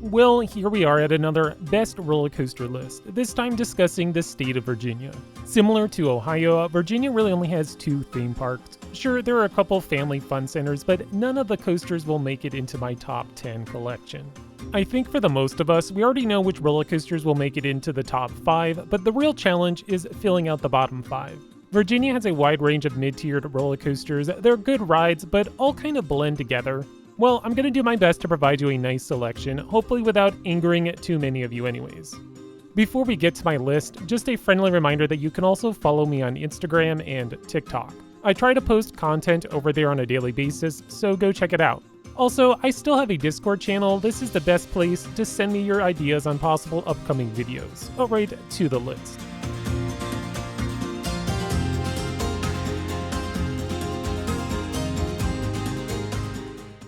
Well, here we are at another best roller coaster list, this time discussing the state of Virginia. Similar to Ohio, Virginia really only has 2 theme parks. Sure, there are a couple family fun centers, but none of the coasters will make it into my top 10 collection. I think for the most of us, we already know which roller coasters will make it into the top 5, but the real challenge is filling out the bottom 5. Virginia has a wide range of mid-tiered roller coasters. They're good rides, but all kind of blend together. Well, I'm gonna do my best to provide you a nice selection, hopefully without angering too many of you anyways. Before we get to my list, just a friendly reminder that you can also follow me on Instagram and TikTok. I try to post content over there on a daily basis, so go check it out. Also, I still have a Discord channel. This is the best place to send me your ideas on possible upcoming videos. Alright, to the list.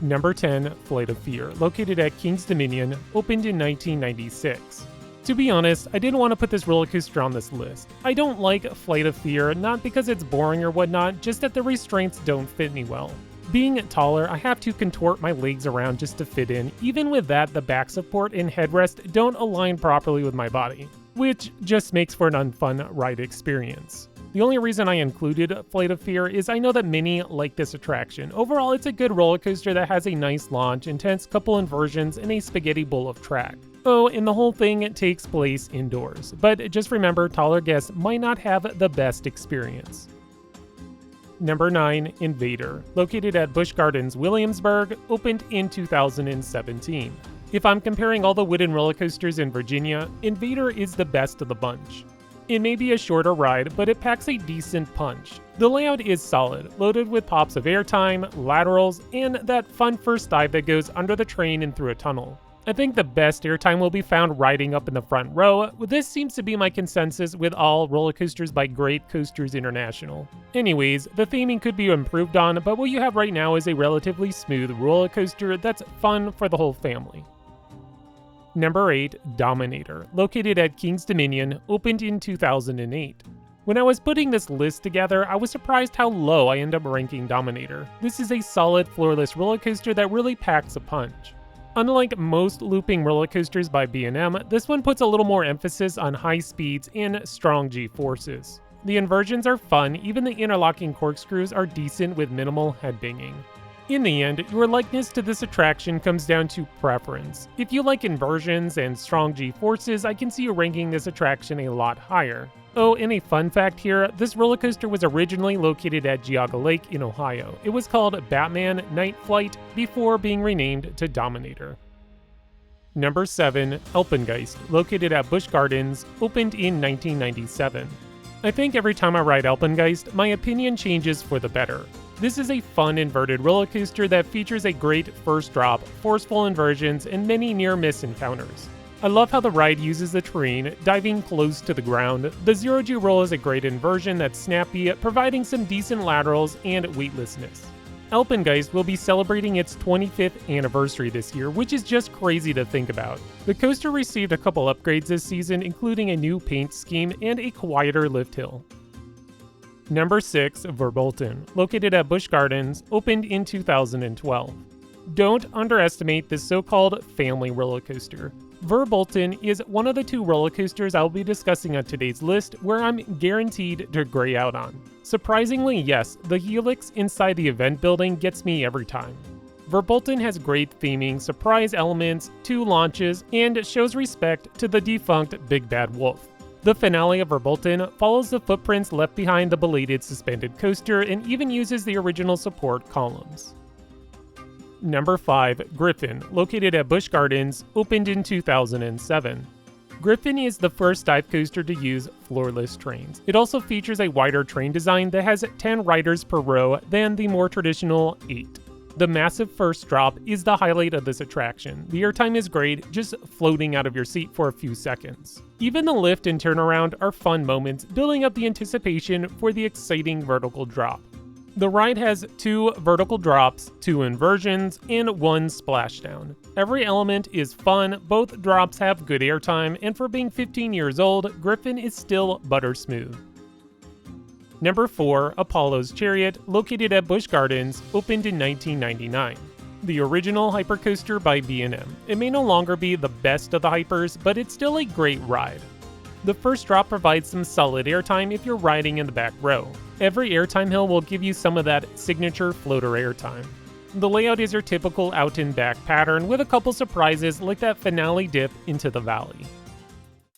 Number 10, Flight of Fear, located at King's Dominion, opened in 1996. To be honest, I didn't want to put this roller coaster on this list. I don't like Flight of Fear, not because it's boring or whatnot, just that the restraints don't fit me well. Being taller, I have to contort my legs around just to fit in. Even with that, the back support and headrest don't align properly with my body, which just makes for an unfun ride experience. The only reason I included Flight of Fear is I know that many like this attraction. Overall, it's a good roller coaster that has a nice launch, intense couple inversions, and a spaghetti bowl of track. Oh, and the whole thing takes place indoors. But just remember, taller guests might not have the best experience. Number 9, Invader, located at Busch Gardens, Williamsburg, opened in 2017. If I'm comparing all the wooden roller coasters in Virginia, Invader is the best of the bunch. It may be a shorter ride, but it packs a decent punch. The layout is solid, loaded with pops of airtime, laterals, and that fun first dive that goes under the train and through a tunnel. I think the best airtime will be found riding up in the front row. This seems to be my consensus with all roller coasters by Great Coasters International. Anyways, the theming could be improved on, but what you have right now is a relatively smooth roller coaster that's fun for the whole family. Number 8, Dominator, located at King's Dominion, opened in 2008. When I was putting this list together, I was surprised how low I end up ranking Dominator. This is a solid floorless roller coaster that really packs a punch. Unlike most looping roller coasters by B&M, this one puts a little more emphasis on high speeds and strong G-forces. The inversions are fun, even the interlocking corkscrews are decent with minimal headbanging. In the end, your likeness to this attraction comes down to preference. If you like inversions and strong G-forces, I can see you ranking this attraction a lot higher. Oh, and a fun fact here, this roller coaster was originally located at Geauga Lake in Ohio. It was called Batman Night Flight before being renamed to Dominator. Number 7, Alpengeist, located at Busch Gardens, opened in 1997. I think every time I ride Alpengeist, my opinion changes for the better. This is a fun inverted roller coaster that features a great first drop, forceful inversions, and many near-miss encounters. I love how the ride uses the terrain, diving close to the ground. The zero-G roll is a great inversion that's snappy, providing some decent laterals and weightlessness. Alpengeist will be celebrating its 25th anniversary this year, which is just crazy to think about. The coaster received a couple upgrades this season, including a new paint scheme and a quieter lift hill. Number 6, Verbolten, located at Busch Gardens, opened in 2012. Don't underestimate this so-called family roller coaster. Verbolten is one of the 2 roller coasters I'll be discussing on today's list where I'm guaranteed to gray out on. Surprisingly, yes, the helix inside the event building gets me every time. Verbolten has great theming, surprise elements, 2 launches, and shows respect to the defunct Big Bad Wolf. The finale of Verbolten follows the footprints left behind the belated suspended coaster and even uses the original support columns. Number 5, Griffon, located at Busch Gardens, opened in 2007. Griffon is the first dive coaster to use floorless trains. It also features a wider train design that has 10 riders per row than the more traditional 8. The massive first drop is the highlight of this attraction. The airtime is great, just floating out of your seat for a few seconds. Even the lift and turnaround are fun moments, building up the anticipation for the exciting vertical drop. The ride has 2 vertical drops, 2 inversions, and 1 splashdown. Every element is fun, both drops have good airtime, and for being 15 years old, Griffon is still butter smooth. Number 4, Apollo's Chariot, located at Busch Gardens, opened in 1999. The original hypercoaster by B&M. It may no longer be the best of the hypers, but it's still a great ride. The first drop provides some solid airtime if you're riding in the back row. Every airtime hill will give you some of that signature floater airtime. The layout is your typical out and back pattern with a couple surprises like that finale dip into the valley.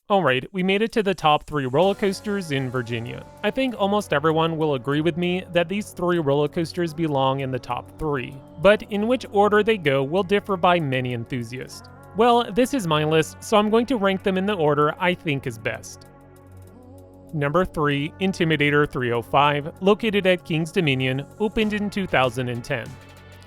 Alright, we made it to the top 3 roller coasters in Virginia. I think almost everyone will agree with me that these 3 roller coasters belong in the top 3, but in which order they go will differ by many enthusiasts. Well, this is my list, so I'm going to rank them in the order I think is best. Number 3, Intimidator 305, located at King's Dominion, opened in 2010.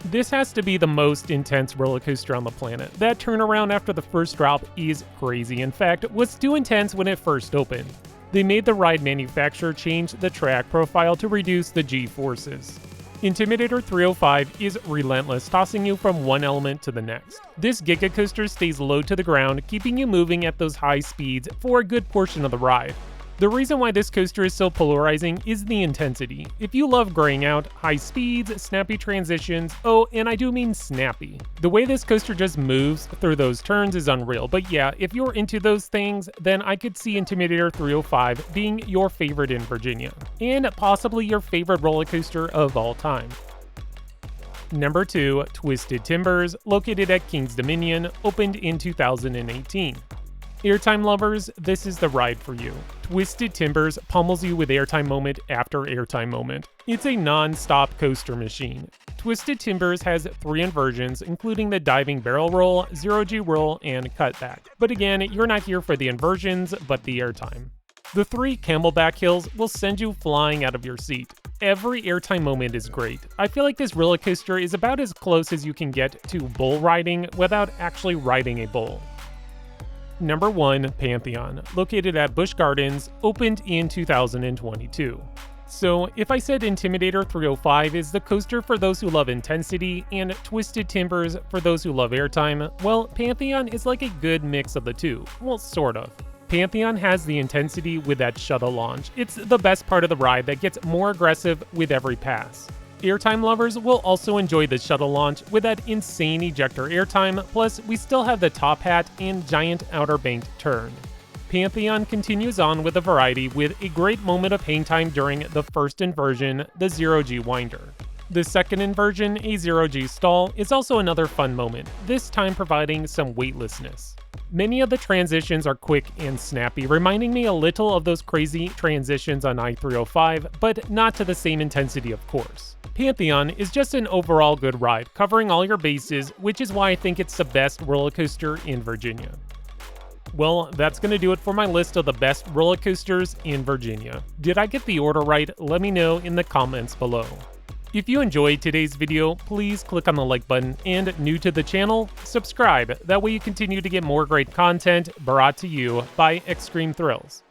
This has to be the most intense roller coaster on the planet. That turnaround after the first drop is crazy. In fact, was too intense when it first opened. They made the ride manufacturer change the track profile to reduce the G-forces. Intimidator 305 is relentless, tossing you from one element to the next. This giga coaster stays low to the ground, keeping you moving at those high speeds for a good portion of the ride. The reason why this coaster is so polarizing is the intensity. If you love graying out, high speeds, snappy transitions, oh, and I do mean snappy. The way this coaster just moves through those turns is unreal, but yeah, if you're into those things, then I could see Intimidator 305 being your favorite in Virginia, and possibly your favorite roller coaster of all time. Number 2, Twisted Timbers, located at King's Dominion, opened in 2018. Airtime lovers, this is the ride for you. Twisted Timbers pummels you with airtime moment after airtime moment. It's a non-stop coaster machine. Twisted Timbers has 3 inversions, including the diving barrel roll, zero-G roll, and cutback. But again, you're not here for the inversions, but the airtime. The 3 camelback hills will send you flying out of your seat. Every airtime moment is great. I feel like this roller coaster is about as close as you can get to bull riding without actually riding a bull. Number 1, Pantheon, located at Busch Gardens, opened in 2022. So, if I said Intimidator 305 is the coaster for those who love intensity and Twisted Timbers for those who love airtime, well, Pantheon is like a good mix of the two. Well, sort of. Pantheon has the intensity with that shuttle launch. It's the best part of the ride that gets more aggressive with every pass. Airtime lovers will also enjoy the shuttle launch with that insane ejector airtime, plus we still have the top hat and giant outer banked turn. Pantheon continues on with a variety with a great moment of hang time during the first inversion, the zero-G winder. The second inversion, a zero-G stall, is also another fun moment, this time providing some weightlessness. Many of the transitions are quick and snappy, reminding me a little of those crazy transitions on I-305, but not to the same intensity of course. Pantheon is just an overall good ride, covering all your bases, which is why I think it's the best roller coaster in Virginia. Well, that's going to do it for my list of the best roller coasters in Virginia. Did I get the order right? Let me know in the comments below. If you enjoyed today's video, please click on the like button, and new to the channel, subscribe. That way you continue to get more great content brought to you by Extreme Thrills.